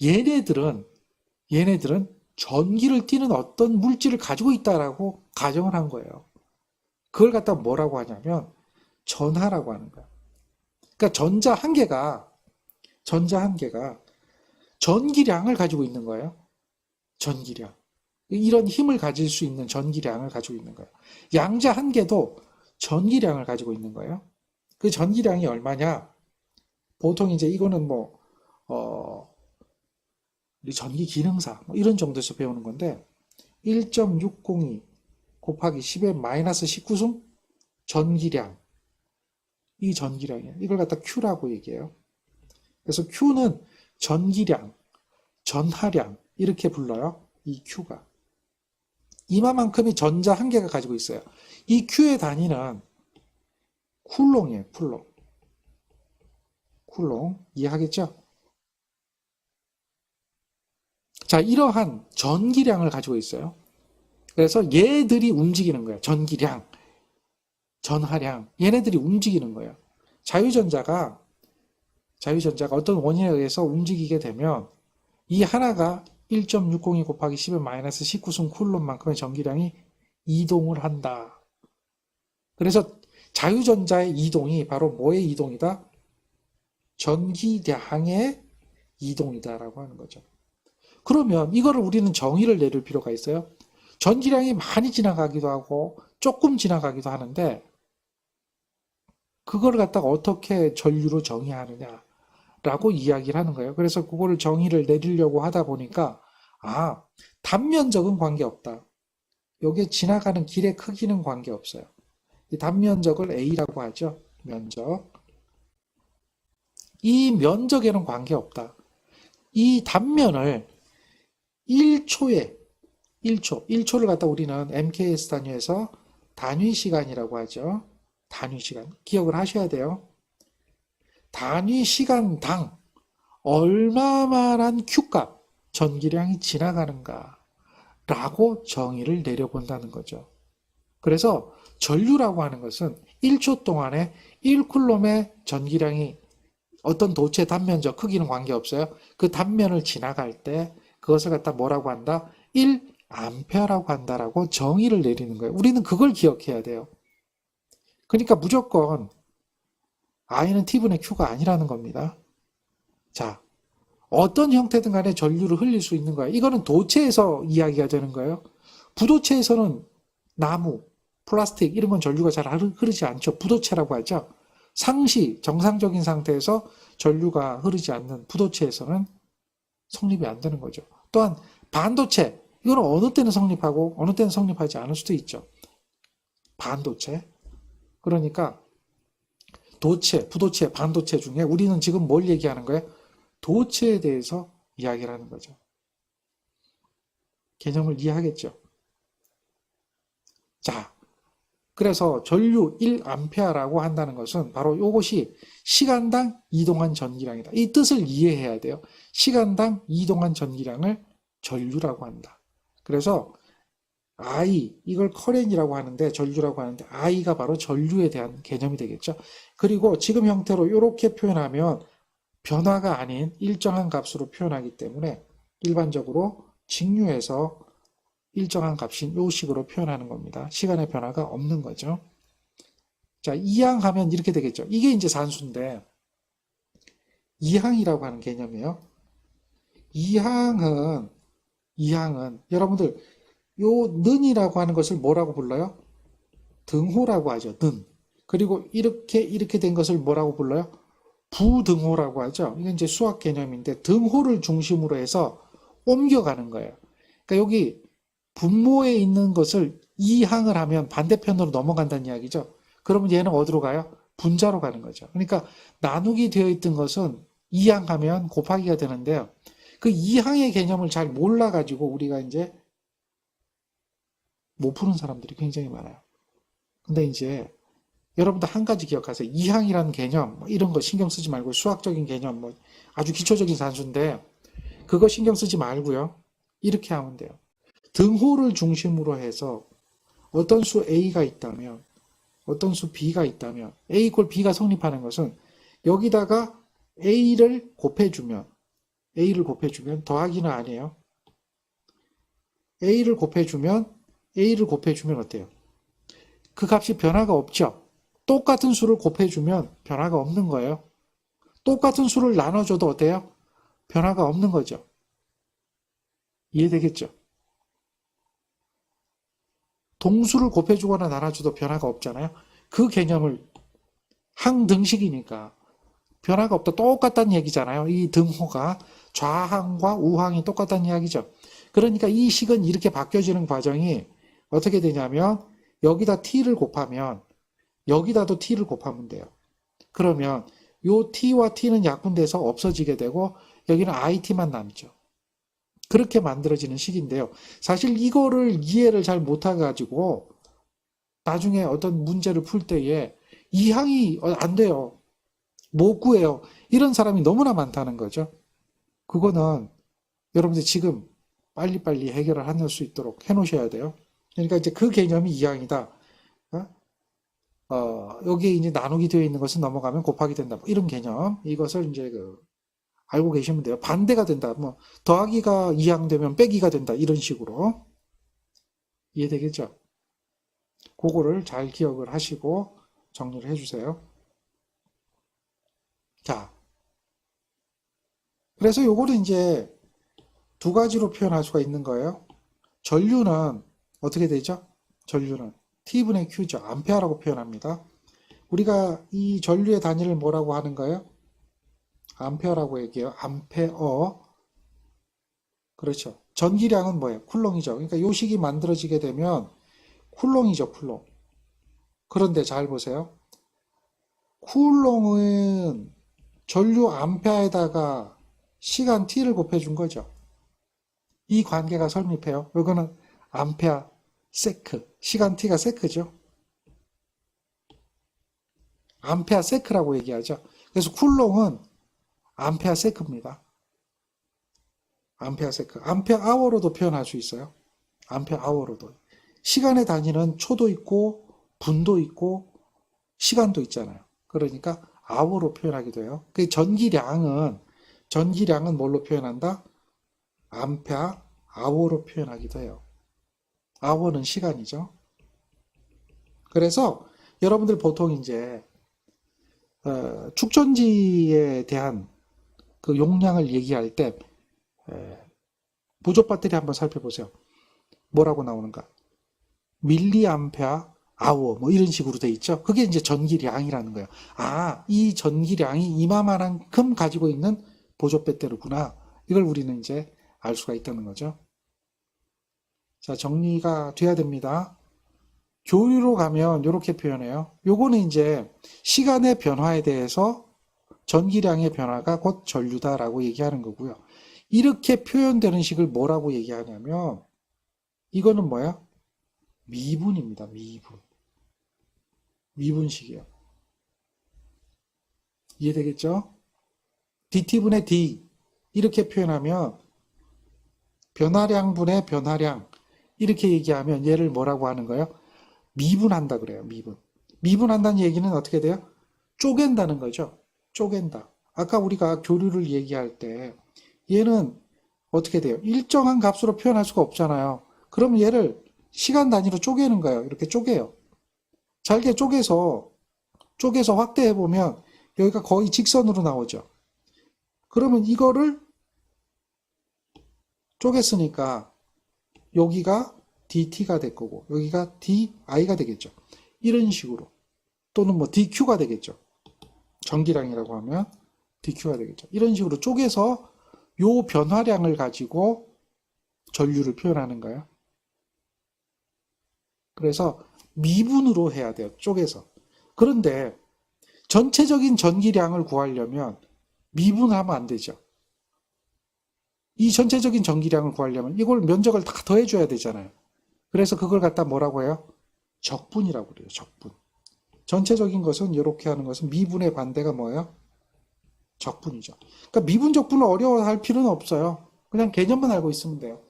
얘네들은 전기를 띠는 어떤 물질을 가지고 있다라고 가정을 한 거예요. 그걸 갖다 뭐라고 하냐면 전하라고 하는 거야. 그러니까 전자 한 개가 전기량을 가지고 있는 거예요. 전기량. 이런 힘을 가질 수 있는 전기량을 가지고 있는 거예요. 양자 한 개도 전기량을 가지고 있는 거예요. 그 전기량이 얼마냐? 보통 이제 이거는 우리 전기 기능사 이런 정도에서 배우는 건데 1.602 곱하기 10의 마이너스 19승 전기량. 이 전기량이에요. 이걸 갖다 Q라고 얘기해요. 그래서 Q는 전기량, 전하량 이렇게 불러요. 이 Q가. 이만큼이 전자 한 개가 가지고 있어요. 이 Q의 단위는 쿨롱이에요. 쿨롱. 이해하겠죠? 자, 이러한 전기량을 가지고 있어요. 그래서 얘들이 움직이는 거예요. 전기량, 전하량. 얘네들이 움직이는 거예요. 자유전자가 어떤 원인에 의해서 움직이게 되면 이 하나가 1.602 곱하기 10의 마이너스 19승 쿨론만큼의 전기량이 이동을 한다. 그래서 자유전자의 이동이 바로 뭐의 이동이다? 전기량의 이동이다라고 하는 거죠. 그러면 이거를 우리는 정의를 내릴 필요가 있어요. 전기량이 많이 지나가기도 하고 조금 지나가기도 하는데 그걸 갖다가 어떻게 전류로 정의하느냐라고 이야기를 하는 거예요. 그래서 그거를 정의를 내리려고 하다 보니까 단면적은 관계없다. 여기에 지나가는 길의 크기는 관계없어요. 이 단면적을 A라고 하죠. 면적. 이 면적에는 관계없다. 이 단면을 1초를 갖다 우리는 MKS 단위에서 단위 시간이라고 하죠. 단위 시간. 기억을 하셔야 돼요. 단위 시간당 얼마만한 Q값, 전기량이 지나가는가 라고 정의를 내려본다는 거죠. 그래서 전류라고 하는 것은 1초 동안에 1쿨롬의 전기량이 어떤 도체 단면적 크기는 관계없어요. 그 단면을 지나갈 때 그것을 갖다 뭐라고 한다? 1암페어라고 한다라고 정의를 내리는 거예요. 우리는 그걸 기억해야 돼요. 그러니까 무조건 I는 T분의 Q가 아니라는 겁니다. 자, 어떤 형태든 간에 전류를 흘릴 수 있는 거예요. 이거는 도체에서 이야기가 되는 거예요. 부도체에서는 나무, 플라스틱 이런 건 전류가 잘 흐르지 않죠. 부도체라고 하죠. 상시, 정상적인 상태에서 전류가 흐르지 않는 부도체에서는 성립이 안 되는 거죠. 또한 반도체, 이거는 어느 때는 성립하고 어느 때는 성립하지 않을 수도 있죠. 반도체. 그러니까 도체, 부도체, 반도체 중에 우리는 지금 뭘 얘기하는 거예요? 도체에 대해서 이야기를 하는 거죠. 개념을 이해하겠죠? 자, 그래서 전류 1암페어라고 한다는 것은 바로 이것이 시간당 이동한 전기량이다. 이 뜻을 이해해야 돼요. 시간당 이동한 전기량을 전류라고 한다. 그래서 I, 이걸 커렌이라고 하는데 전류라고 하는데 I가 바로 전류에 대한 개념이 되겠죠. 그리고 지금 형태로 이렇게 표현하면 변화가 아닌 일정한 값으로 표현하기 때문에 일반적으로 직류에서 일정한 값인 요 식으로 표현하는 겁니다. 시간의 변화가 없는 거죠. 자, 이항하면 이렇게 되겠죠. 이게 이제 산수인데 이항이라고 하는 개념이에요. 이항은 여러분들 요 는이라고 하는 것을 뭐라고 불러요? 등호라고 하죠. 는. 그리고 이렇게 된 것을 뭐라고 불러요? 부등호라고 하죠. 이건 이제 수학 개념인데 등호를 중심으로 해서 옮겨가는 거예요. 그러니까 여기 분모에 있는 것을 이항을 하면 반대편으로 넘어간다는 이야기죠. 그러면 얘는 어디로 가요? 분자로 가는 거죠. 그러니까 나누기 되어 있던 것은 이항하면 곱하기가 되는데요. 그 이항의 개념을 잘 몰라가지고 우리가 이제 못 푸는 사람들이 굉장히 많아요. 근데 이제 여러분들 한 가지 기억하세요. 이항이라는 개념, 뭐 이런 거 신경 쓰지 말고 수학적인 개념, 뭐 아주 기초적인 산수인데 그거 신경 쓰지 말고요. 이렇게 하면 돼요. 등호를 중심으로 해서 어떤 수 A가 있다면 어떤 수 B가 있다면 A 이퀄 B가 성립하는 것은 여기다가 A를 곱해주면 더하기는 아니에요. A를 곱해주면 어때요? 그 값이 변화가 없죠. 똑같은 수를 곱해주면 변화가 없는 거예요. 똑같은 수를 나눠줘도 어때요? 변화가 없는 거죠. 이해되겠죠? 동수를 곱해주거나 나눠줘도 변화가 없잖아요. 그 개념을 항등식이니까 변화가 없다. 똑같다는 얘기잖아요. 이 등호가 좌항과 우항이 똑같다는 이야기죠. 그러니까 이 식은 이렇게 바뀌어지는 과정이 어떻게 되냐면 여기다 t를 곱하면 여기다도 t를 곱하면 돼요. 그러면 요 t와 t는 약분돼서 없어지게 되고 여기는 it만 남죠. 그렇게 만들어지는 식인데요. 사실 이거를 이해를 잘 못해가지고 나중에 어떤 문제를 풀 때에 이항이 안 돼요. 못 구해요. 이런 사람이 너무나 많다는 거죠. 그거는 여러분들 지금 빨리빨리 해결을 해낼 수 있도록 해놓으셔야 돼요. 그러니까 이제 그 개념이 이항이다. 여기에 이제 나누기 되어 있는 것은 넘어가면 곱하기 된다. 뭐 이런 개념. 이것을 이제 알고 계시면 돼요. 반대가 된다. 뭐 더하기가 이항되면 빼기가 된다. 이런 식으로. 이해되겠죠? 그거를 잘 기억을 하시고 정리를 해주세요. 자, 그래서 요거를 이제 두 가지로 표현할 수가 있는 거예요. 전류는 어떻게 되죠? 전류는 T분의 Q죠. 암페어라고 표현합니다. 우리가 이 전류의 단위를 뭐라고 하는 거예요? 암페어라고 얘기해요. 암페어. 그렇죠. 전기량은 뭐예요? 쿨롱이죠. 그러니까 요 식이 만들어지게 되면 쿨롱이죠, 쿨롱. 그런데 잘 보세요. 쿨롱은 전류 암페어에다가 시간 t를 곱해준 거죠. 이 관계가 설립해요. 이거는 암페어 세크. 시간 t가 세크죠. 암페어 세크라고 얘기하죠. 그래서 쿨롱은 암페어 세크입니다. 암페어 세크. 암페어 아워로도 표현할 수 있어요. 암페어 아워로도. 시간의 단위는 초도 있고 분도 있고 시간도 있잖아요. 그러니까 아워로 표현하기도 해요. 그 전기량은 뭘로 표현한다? 암페어 아워로 표현하기도 해요. 아워는 시간이죠. 그래서 여러분들 보통 이제 축전지에 대한 그 용량을 얘기할 때 보조 배터리 한번 살펴보세요. 뭐라고 나오는가? 밀리암페어 아워 뭐 이런 식으로 돼 있죠. 그게 이제 전기량이라는 거예요. 아, 이 전기량이 이만큼 가지고 있는 보조 배터리구나. 이걸 우리는 이제 알 수가 있다는 거죠. 자, 정리가 돼야 됩니다. 교류로 가면 이렇게 표현해요. 요거는 이제 시간의 변화에 대해서 전기량의 변화가 곧 전류다라고 얘기하는 거고요. 이렇게 표현되는 식을 뭐라고 얘기하냐면 이거는 뭐야? 미분입니다. 미분. 미분식이에요. 이해되겠죠? dt분의 d 이렇게 표현하면 변화량분의 변화량 이렇게 얘기하면 얘를 뭐라고 하는 거예요? 미분한다 그래요. 미분. 미분한다는 얘기는 어떻게 돼요? 쪼갠다는 거죠. 쪼갠다. 아까 우리가 교류를 얘기할 때 얘는 어떻게 돼요? 일정한 값으로 표현할 수가 없잖아요. 그럼 얘를 시간 단위로 쪼개는 거예요. 이렇게 쪼개요. 잘게 쪼개서 확대해 보면 여기가 거의 직선으로 나오죠. 그러면 이거를 쪼갰으니까 여기가 dt가 될 거고 여기가 di가 되겠죠. 이런 식으로. 또는 뭐 dq가 되겠죠. 전기량이라고 하면 dq가 되겠죠. 이런 식으로 쪼개서 요 변화량을 가지고 전류를 표현하는 거예요. 그래서 미분으로 해야 돼요. 쪼개서. 그런데 전체적인 전기량을 구하려면 미분하면 안 되죠. 이 전체적인 전기량을 구하려면 이걸 면적을 다 더해줘야 되잖아요. 그래서 그걸 갖다 뭐라고 해요? 적분이라고 그래요. 적분. 전체적인 것은 이렇게 하는 것은 미분의 반대가 뭐예요? 적분이죠. 그러니까 미분 적분을 어려워할 필요는 없어요. 그냥 개념만 알고 있으면 돼요.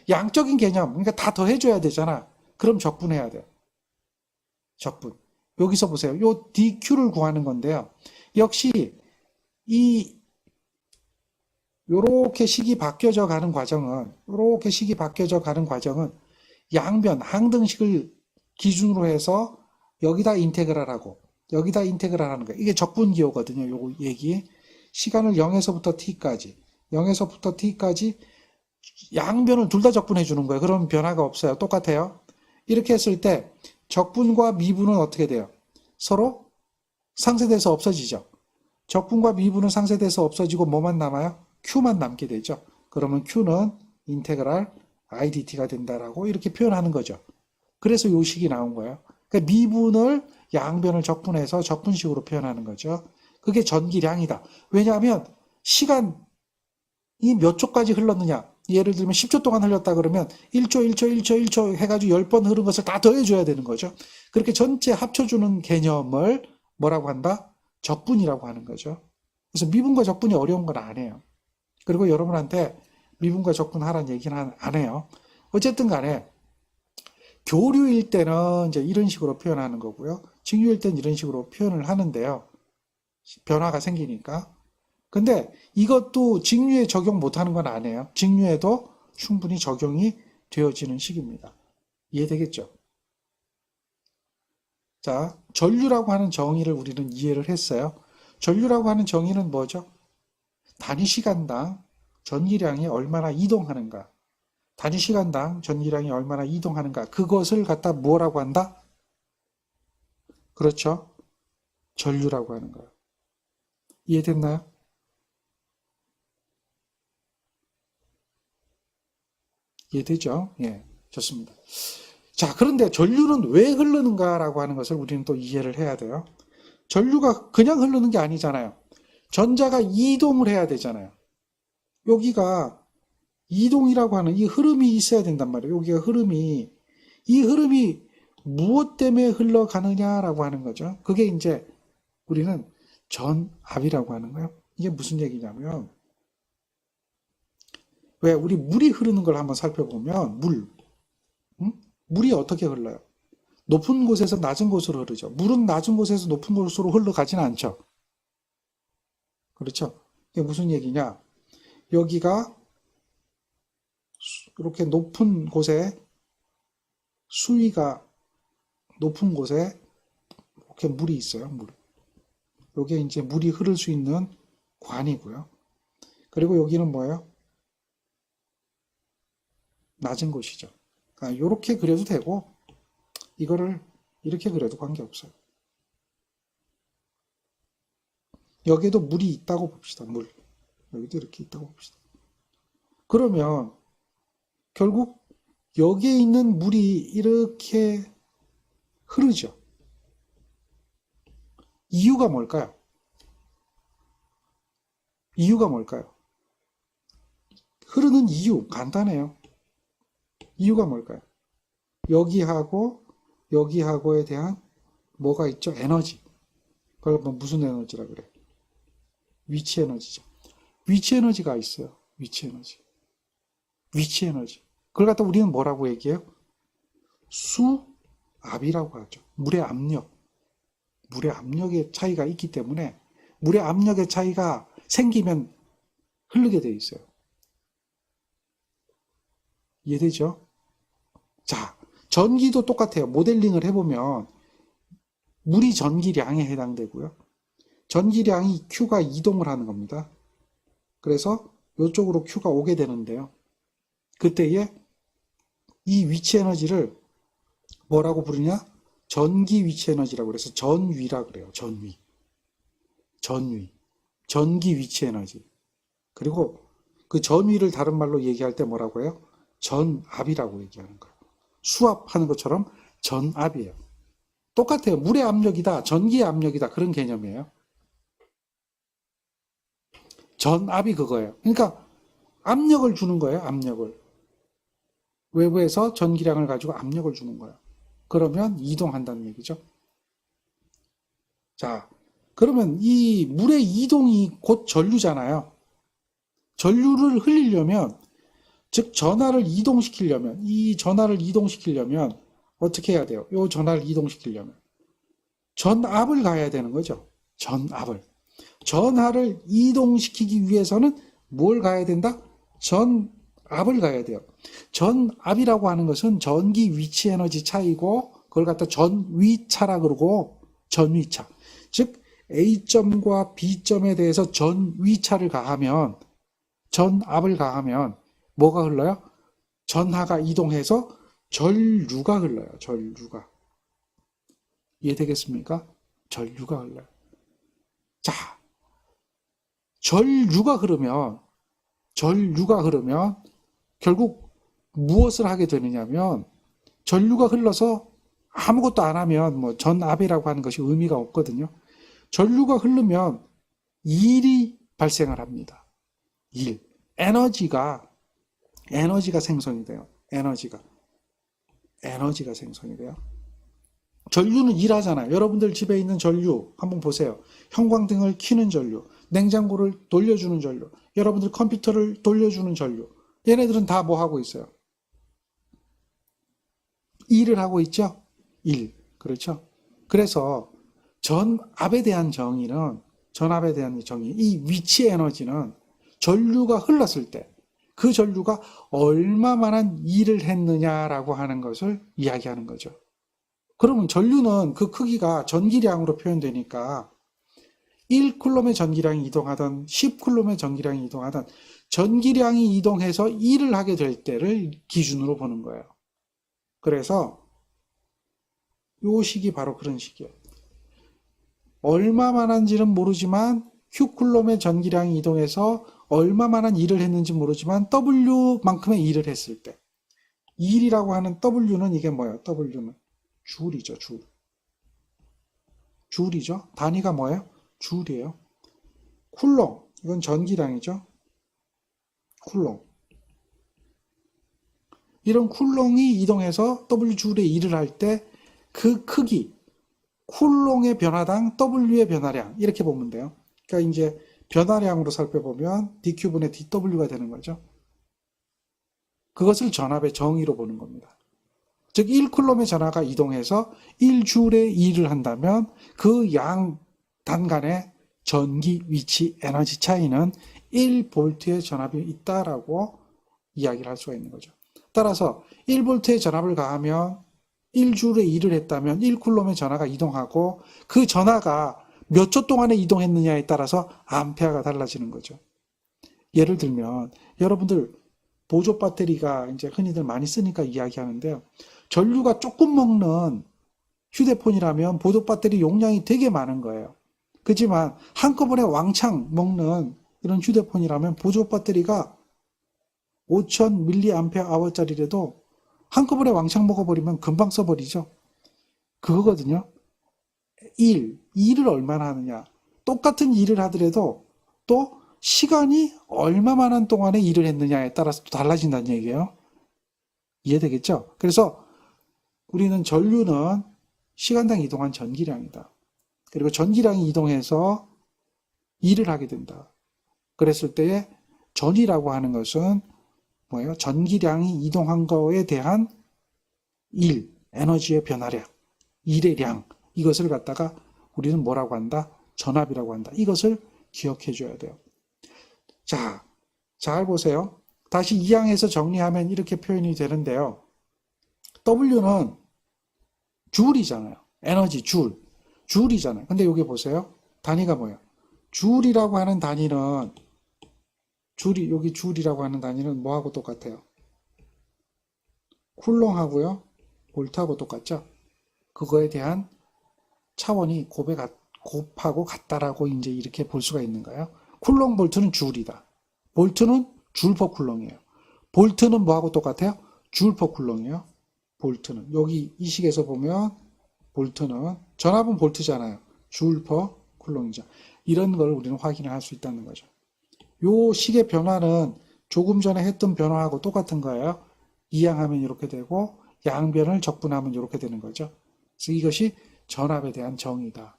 양적인 개념, 그러니까 다 더해줘야 되잖아. 그럼 적분해야 돼요. 적분. 여기서 보세요. 요 dq를 구하는 건데요. 역시 이 요렇게 식이 바뀌어져 가는 과정은 양변, 항등식을 기준으로 해서 여기다 인테그랄하고 여기다 인테그랄하는 거예요. 이게 적분기호거든요. 요거 얘기. 시간을 0에서부터 t까지 양변을 둘 다 적분해 주는 거예요. 그러면 변화가 없어요. 똑같아요. 이렇게 했을 때 적분과 미분은 어떻게 돼요? 서로 상쇄돼서 없어지죠. 적분과 미분은 상쇄돼서 없어지고 뭐만 남아요? Q만 남게 되죠. 그러면 Q는 인테그랄 IDT가 된다라고 이렇게 표현하는 거죠. 그래서 요 식이 나온 거예요. 그러니까 미분을 양변을 적분해서 적분식으로 표현하는 거죠. 그게 전기량이다. 왜냐하면 시간이 몇 초까지 흘렀느냐. 예를 들면 10초 동안 흘렸다 그러면 1초, 1초, 1초, 1초 해가지고 10번 흐른 것을 다 더해줘야 되는 거죠. 그렇게 전체 합쳐주는 개념을 뭐라고 한다? 적분이라고 하는 거죠. 그래서 미분과 적분이 어려운 건 아니에요. 그리고 여러분한테 미분과 적분 하라는 얘기는 안 해요. 어쨌든 간에 교류일 때는 이제 이런 식으로 표현하는 거고요. 직류일 때는 이런 식으로 표현을 하는데요. 변화가 생기니까. 근데 이것도 직류에 적용 못하는 건 아니에요. 직류에도 충분히 적용이 되어지는 식입니다. 이해되겠죠? 자, 전류라고 하는 정의를 우리는 이해를 했어요. 전류라고 하는 정의는 뭐죠? 단위 시간당 전기량이 얼마나 이동하는가. 단위 시간당 전기량이 얼마나 이동하는가. 그것을 갖다 뭐라고 한다? 그렇죠. 전류라고 하는 거예요. 이해됐나요? 이해되죠? 예, 좋습니다. 자, 그런데 전류는 왜 흐르는가라고 하는 것을 우리는 또 이해를 해야 돼요. 전류가 그냥 흐르는 게 아니잖아요. 전자가 이동을 해야 되잖아요. 여기가 이동이라고 하는 이 흐름이 있어야 된단 말이에요. 여기가 이 흐름이 무엇 때문에 흘러가느냐라고 하는 거죠. 그게 이제 우리는 전압이라고 하는 거예요. 이게 무슨 얘기냐면, 왜 우리 물이 흐르는 걸 한번 살펴보면, 응? 물이 어떻게 흘러요? 높은 곳에서 낮은 곳으로 흐르죠. 물은 낮은 곳에서 높은 곳으로 흘러가지는 않죠. 그렇죠? 이게 무슨 얘기냐? 여기가 이렇게 높은 곳에 수위가 높은 곳에 이렇게 물이 있어요. 물. 여기에 이제 물이 흐를 수 있는 관이고요. 그리고 여기는 뭐예요? 낮은 곳이죠. 그러니까 이렇게 그려도 되고 이거를 이렇게 그려도 관계없어요. 여기에도 물이 있다고 봅시다. 물. 여기도 이렇게 있다고 봅시다. 그러면 결국 여기에 있는 물이 이렇게 흐르죠. 이유가 뭘까요? 이유가 뭘까요? 흐르는 이유 간단해요. 이유가 뭘까요? 여기하고에 대한 뭐가 있죠? 에너지. 그걸 뭐 무슨 에너지라 그래? 위치 에너지죠. 위치 에너지가 있어요. 위치 에너지. 위치 에너지. 그걸 갖다 우리는 뭐라고 얘기해요? 수압이라고 하죠. 물의 압력. 물의 압력의 차이가 있기 때문에 물의 압력의 차이가 생기면 흐르게 돼 있어요. 이해되죠? 자, 전기도 똑같아요. 모델링을 해보면 물이 전기량에 해당되고요. 전기량이 Q가 이동을 하는 겁니다. 그래서 이쪽으로 Q가 오게 되는데요. 그때에 이 위치 에너지를 뭐라고 부르냐? 전기 위치 에너지라고 그래서 전위라 그래요. 전위. 전기 위치 에너지. 그리고 그 전위를 다른 말로 얘기할 때 뭐라고 해요? 전압이라고 얘기하는 거예요. 수압하는 것처럼 전압이에요. 똑같아요. 물의 압력이다, 전기의 압력이다, 그런 개념이에요. 전압이 그거예요. 그러니까 압력을 주는 거예요. 압력을. 외부에서 전기량을 가지고 압력을 주는 거예요. 그러면 이동한다는 얘기죠. 자, 그러면 이 물의 이동이 곧 전류잖아요. 전류를 흘리려면, 즉 전하를 이동시키려면, 이 전하를 이동시키려면 어떻게 해야 돼요? 이 전하를 이동시키려면 전압을 가야 되는 거죠. 전압을. 전하를 이동시키기 위해서는 뭘 가야 된다? 전압을 가야 돼요. 전압이라고 하는 것은 전기 위치 에너지 차이고, 그걸 갖다 전위차라 그러고, 전위차. 즉 A점과 B점에 대해서 전위차를 가하면, 전압을 가하면 뭐가 흘러요? 전하가 이동해서 전류가 흘러요. 전류가. 이해되겠습니까? 전류가 흘러요. 자, 전류가 흐르면 결국 무엇을 하게 되느냐면, 전류가 흘러서 아무것도 안 하면 뭐 전압이라고 하는 것이 의미가 없거든요. 전류가 흐르면 일이 발생을 합니다. 일. 에너지가 생성이 돼요. 에너지가 생성이 돼요. 전류는 일하잖아요. 여러분들 집에 있는 전류 한번 보세요. 형광등을 켜는 전류, 냉장고를 돌려주는 전류, 여러분들 컴퓨터를 돌려주는 전류. 얘네들은 다 뭐 하고 있어요? 일을 하고 있죠? 일. 그렇죠? 그래서 전압에 대한 정의, 이 위치 에너지는 전류가 흘렀을 때 그 전류가 얼마만한 일을 했느냐라고 하는 것을 이야기하는 거죠. 그러면 전류는 그 크기가 전기량으로 표현되니까 1쿨롬의 전기량이 이동하든 10쿨롬의 전기량이 이동하든 전기량이 이동해서 일을 하게 될 때를 기준으로 보는 거예요. 그래서 요 식이 바로 그런 식이에요. 얼마만한지는 모르지만 Q쿨롬의 전기량이 이동해서 얼마만한 일을 했는지 모르지만 W만큼의 일을 했을 때, 일이라고 하는 W는 이게 뭐예요? W는 줄이죠. 줄이죠. 단위가 뭐예요? 줄이에요. 쿨롱, 이건 전기량이죠. 쿨롱. 이런 쿨롱이 이동해서 W줄의 일을 할 때 그 크기, 쿨롱의 변화당 W의 변화량, 이렇게 보면 돼요. 그러니까 이제 변화량으로 살펴보면 dQ분의 dW가 되는 거죠. 그것을 전압의 정의로 보는 겁니다. 즉 1쿨롬의 전하가 이동해서 1줄의 일을 한다면 그 양 단간의 전기 위치 에너지 차이는 1볼트의 전압이 있다라고 이야기를 할 수가 있는 거죠. 따라서 1볼트의 전압을 가하면 1줄의 일을 했다면 1쿨롬의 전하가 이동하고, 그 전하가 몇 초 동안에 이동했느냐에 따라서 암페어가 달라지는 거죠. 예를 들면 여러분들 보조 배터리가 이제 흔히들 많이 쓰니까 이야기하는데요. 전류가 조금 먹는 휴대폰이라면 보조 배터리 용량이 되게 많은 거예요. 그렇지만 한꺼번에 왕창 먹는 이런 휴대폰이라면 보조 배터리가 5000mAh짜리라도 한꺼번에 왕창 먹어버리면 금방 써버리죠. 그거거든요. 일을 얼마나 하느냐. 똑같은 일을 하더라도 또 시간이 얼마만한 동안에 일을 했느냐에 따라서 또 달라진다는 얘기예요. 이해되겠죠? 그래서 우리는 전류는 시간당 이동한 전기량이다. 그리고 전기량이 이동해서 일을 하게 된다. 그랬을 때에 전이라고 하는 것은 뭐예요? 전기량이 이동한 거에 대한 일, 에너지의 변화량, 일의 량, 이것을 갖다가 우리는 뭐라고 한다? 전압이라고 한다. 이것을 기억해 줘야 돼요. 자, 잘 보세요. 다시 이항해서 정리하면 이렇게 표현이 되는데요. W는 줄이잖아요. 에너지, 줄. 줄이잖아요. 근데 여기 보세요. 단위가 뭐예요? 줄이라고 하는 단위는, 여기 줄이라고 하는 단위는 뭐하고 똑같아요? 쿨롱하고요. 볼트하고 똑같죠? 그거에 대한 차원이 곱하고 같다라고 이제 이렇게 볼 수가 있는 거예요. 쿨롱 볼트는 줄이다. 볼트는 줄 퍼 쿨롱이에요. 볼트는 뭐하고 똑같아요? 줄 퍼 쿨롱이에요. 볼트는. 여기 이 식에서 보면 볼트는, 전압은 볼트잖아요. 줄 퍼 쿨롱이죠. 이런 걸 우리는 확인을 할 수 있다는 거죠. 요 식의 변화는 조금 전에 했던 변화하고 똑같은 거예요. 이항하면 이렇게 되고 양변을 적분하면 이렇게 되는 거죠. 그래서 이것이 전압에 대한 정의다.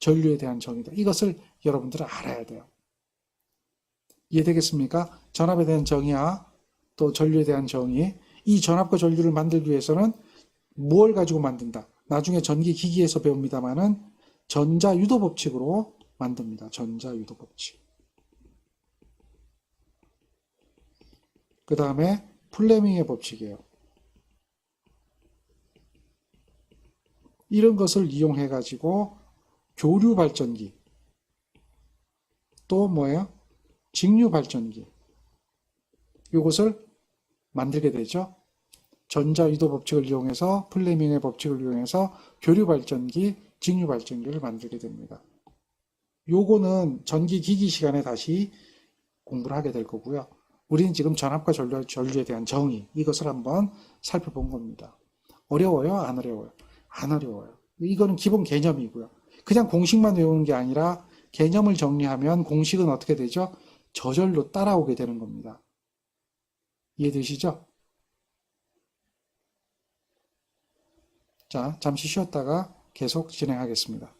전류에 대한 정의다. 이것을 여러분들은 알아야 돼요. 이해되겠습니까? 전압에 대한 정의와 또 전류에 대한 정의. 이 전압과 전류를 만들기 위해서는 무엇을 가지고 만든다? 나중에 전기 기기에서 배웁니다만은 전자유도 법칙으로 만듭니다. 전자유도 법칙. 그 다음에 플레밍의 법칙이에요. 이런 것을 이용해 가지고 교류 발전기, 또 뭐예요? 직류 발전기, 이것을 만들게 되죠. 전자유도 법칙을 이용해서, 플레밍의 법칙을 이용해서 교류 발전기, 직류 발전기를 만들게 됩니다. 요거는 전기 기기 시간에 다시 공부를 하게 될 거고요. 우리는 지금 전압과 전류에 대한 정의, 이것을 한번 살펴본 겁니다. 어려워요? 안 어려워요? 안 어려워요. 이거는 기본 개념이고요. 그냥 공식만 외우는 게 아니라 개념을 정리하면 공식은 어떻게 되죠? 저절로 따라오게 되는 겁니다. 이해되시죠? 자, 잠시 쉬었다가 계속 진행하겠습니다.